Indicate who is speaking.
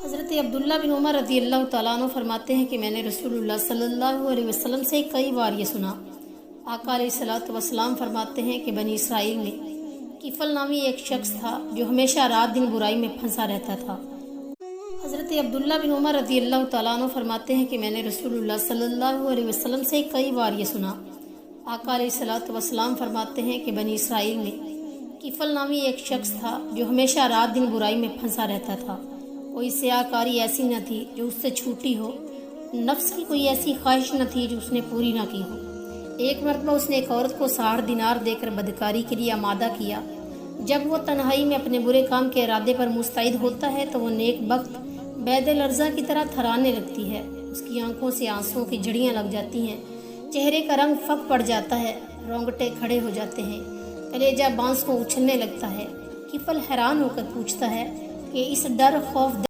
Speaker 1: حضرت عبداللہ بن عمر رضی اللہ تعالیٰ عنہ فرماتے ہیں کہ میں نے رسول اللہ صلی اللہ علیہ وسلم سے کئی بار یہ سنا۔ آقا علیہ الصلوۃ والسلام فرماتے ہیں کہ بنی اسرائیل میں کفل نامی ایک شخص تھا جو ہمیشہ رات دن برائی میں پھنسا رہتا تھا۔ حضرت عبداللہ بن عمر رضی اللہ تعالیٰ عنہ فرماتے ہیں کہ میں نے رسول اللہ صلی اللہ علیہ وسلم سے کئی بار یہ سنا۔ آقا علیہ الصلوۃ والسلام فرماتے ہیں کہ بنی اسرائیل میں کفل نامی ایک شخص تھا جو ہمیشہ رات دن برائی میں پھنسا رہتا تھا۔ کوئی سیاہ کاری ایسی نہ تھی جو اس سے چھوٹی ہو، نفس کی کوئی ایسی خواہش نہ تھی جو اس نے پوری نہ کی ہو۔ ایک مرتبہ اس نے ایک عورت کو 60 دینار دے کر بدکاری کے لیے آمادہ کیا۔ جب وہ تنہائی میں اپنے برے کام کے ارادے پر مستعد ہوتا ہے تو وہ نیک بخت بید لرزہ کی طرح تھرانے لگتی ہے۔ اس کی آنکھوں سے آنسوں کی جھڑیاں لگ جاتی ہیں، چہرے کا رنگ پھک پڑ جاتا ہے، رونگٹے کھڑے ہو جاتے ہیں، کلیجہ بانس کو اچھلنے لگتا ہے۔ کفل حیران ہو کر پوچھتا ہے کہ اس ڈر خوف